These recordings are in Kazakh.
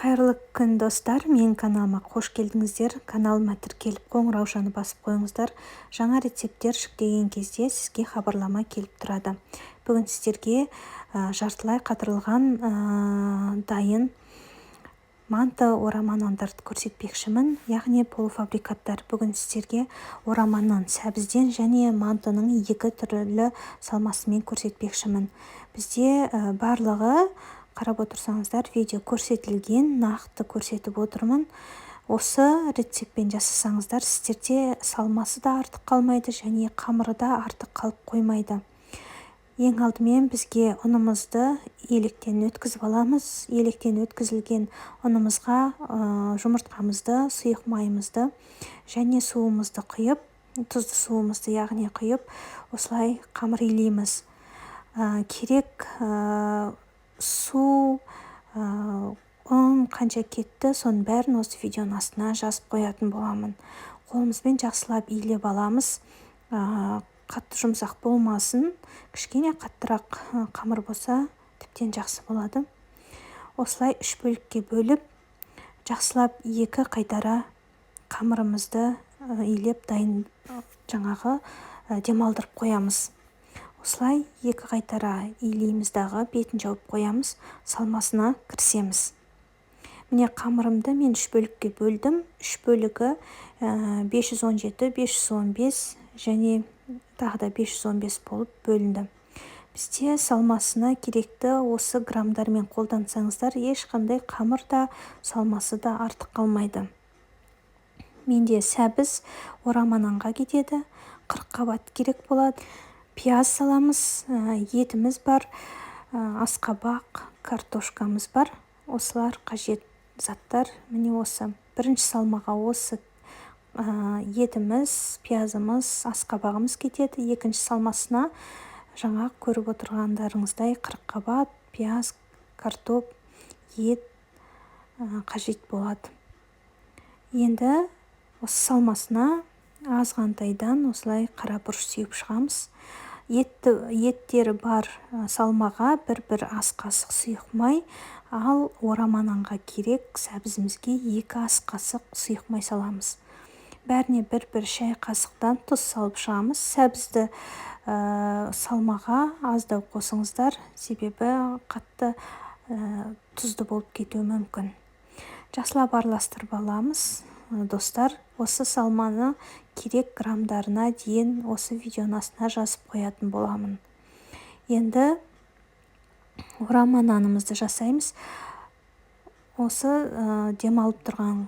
Қайырлы күн достар, менің каналыма қош келдіңіздер. Каналыма тіркеліп қоңыраушаны басып қойыңыздар. Жаңа рецепттер жүктеген кезде сізге хабарлама келіп тұрады. Бүгін сіздерге жартылай қатырылған дайын манты орама нандарды көрсетпекшімін, яғни полуфабрикаттар. Бүгін сіздерге ораманың сәбізден және мантының екі түрлі салмасымен көрсетпекшімін. Бізде барлығы, қарап отырсаңыздар, видео көрсетілген, нақты көрсетіп отырмын. Осы рецептпен жасасаңыздар, сіздерде салмасы да артық қалмайды және қамыры да артық қалып қоймайды. Ең алдымен бізге ұнымызды електен өткізіп аламыз. Електен өткізілген ұнымызға жұмыртқамызды, сұйық майымызды және суымызды құйып, тұзды суымызды яғни құйып, осылай қамыр илейміз. Керек су, ұн қанша кетті, соның бәрін осы видеоның астына жазып қоятын боламын. Қолымызбен жақсылап илеп аламыз. Қатты жұмсақ болмасын, кішкене қаттырақ қамыр болса тіптен жақсы болады. Осылай үш бөлікке бөліп, жақсылап екі қайтара қамырымызды илеп дайын демалдырып қоямыз. Осылай екі қайтара илейміз дағы, бетін жауып қоямыз, салмасына кірісеміз. Міне қамырымды мен үш бөлікке бөлдім. Үш бөлігі 517, 515 және тағы да 515 болып бөлінді. Бізде салмасына керекті осы граммдармен қолдансаңыздар, ешқандай қамыр да, салмасы да артық қалмайды. Менде сәбіз орама нанға кетеді, 40 қабат керек болады. Пияз саламыз, етіміз бар, асқабақ, картошкамыз бар. Осылар қажет заттар. Міне осы. Бірінші салмаға осы етіміз, пиязымыз, асқабағымыз кетеді. Екінші салмасына жаңа көріп отырғандарыңыздай 40 қабат, пияз, картоп, ет қажет болады. Енді осы салмасына азғантайдан осылай қара бұрыш сүйіп шығамыз. Еттері бар салмаға бір ас қасық сұйық май, ал орама нанға керек сәбізімізге 2 ас қасық сұйық май саламыз. Бәріне бір шай қасықтан тұз салып шығамыз. Сәбізді салмаға аздау қосыңыздар, себебі қатты тұзды болып кетуі мүмкін. Жақсылап араластырып аламыз. Достар, осы салманы керек грамдарына дейін осы видеоның астына жазып қоятын боламын. Енді орама нанымызды жасаймыз. Осы демалып тұрған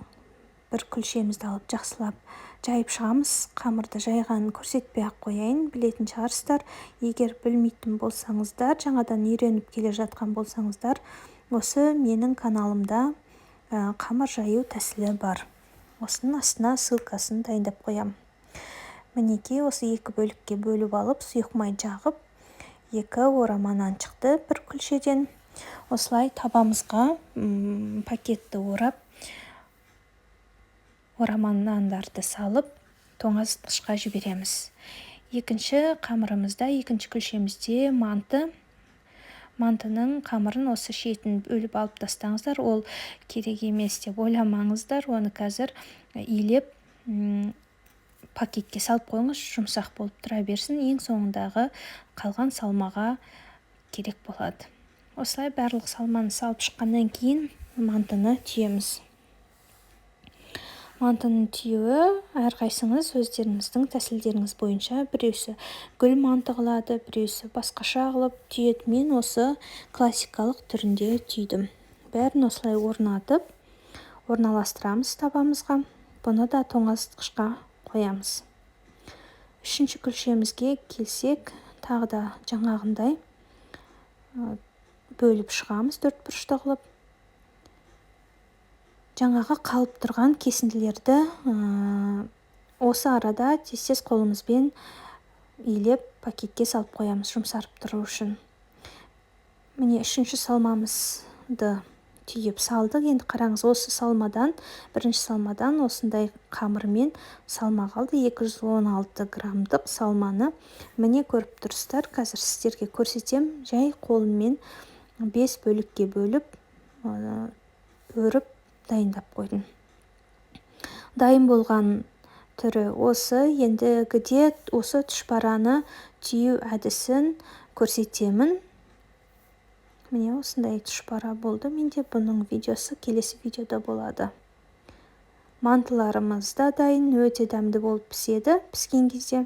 бір күлшемізді алып жақсылап жайып шығамыз. Қамырды жайғанын көрсетпей ақ қояйын, білетін шығарсыздар. Егер білмейтін болсаңыздар, жаңадан үйреніп келе жатқан болсаңыздар, осы менің каналымда қамыр жаю тәсілі бар. Осының астына ссылкасын дайындап қоям. Мінеки осы екі бөлікке бөліп алып, сұйық май жағып, екі орама нан шықты бір күлшеден. Осылай табамызға пакетті орап, орама нандарды салып, тоңазытқышқа жібереміз. Екінші қамырымызда, екінші күлшемізде мантының қамырын осы шетін бөліп алып тастаңыздар. Ол керек емес деп ойламаңыздар. Оны қазір илеп пакетке салып қойыңыз, жұмсақ болып тұра берсін. Ең соңындағы қалған салмаға керек болады. Осылай барлық салманы салып шыққаннан кейін мантыны түйеміз. Мантының түйеуі әрқайсыңыз өздеріңіздің тәсілдеріңіз бойынша, біреусі гүл манты қылады, біреусі басқаша қылып түйеді. Мен осы классикалық түрінде түйдім. Бәрін осылай орналастырамыз табамызға. Бұны да тоңазытқышқа қоямыз. Үшінші күлшемізге келсек, тағы да жаңағындай бөліп шығамыз, 4 бұрышты қылып. Жаңағы қалып тұрған кесінділерді осы арада тез қолымызбен илеп пакетке салып қоямыз, жұмсарып тұру үшін. Міне үшінші салмамызды түйіп салдық. Енді қараңыз, осы салмадан, бірінші салмадан осындай қамырмен салма қалды. 216 граммдық салманы. Міне көріп тұрсыздар, қазір сіздерге көрсетем. Жай қолыммен 5 бөлікке бөліп өріп дайындап қойдым. Дайын болған түрі осы. Ендігіде осы тұшпараны түйу әдісін көрсетемін. Міне осындай тұшпара болды. Менде бұның видеосы келесі видеода болады. Мантыларымыз да дайын, өте дәмді болып піседі. Піскен кезде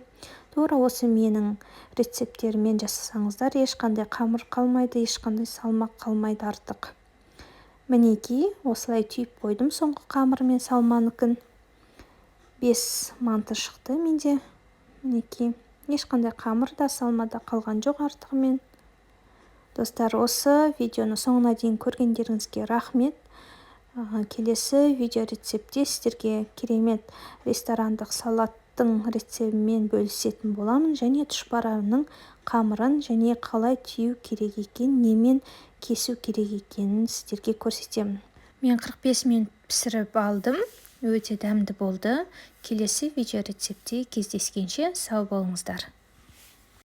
тура осы менің рецепттерімен жасасаңыздар, ешқандай қамыр қалмайды, ешқандай салмақ қалмайды артық. Мінекей, осылай түйіп қойдым соңғы қамыр мен салманыкін. 5 манты шықты менде. Мінекей, ешқандай қамыр да салмада қалған жоқ артығымен. Достар, осы видеоны соңына дейін көргендеріңізге рахмет. Келесі видео рецептте сіздерге керемет ресторандық салаттың рецебімен бөлісетін боламын, және тұшпараның қамырын және қалай түйу керек екен, немен кесу керек екенін сіздерге көрсетемін. Мен 45 минут пісіріп алдым. Өте дәмді болды. Келесі видео рецептте кездескенше сау болыңыздар.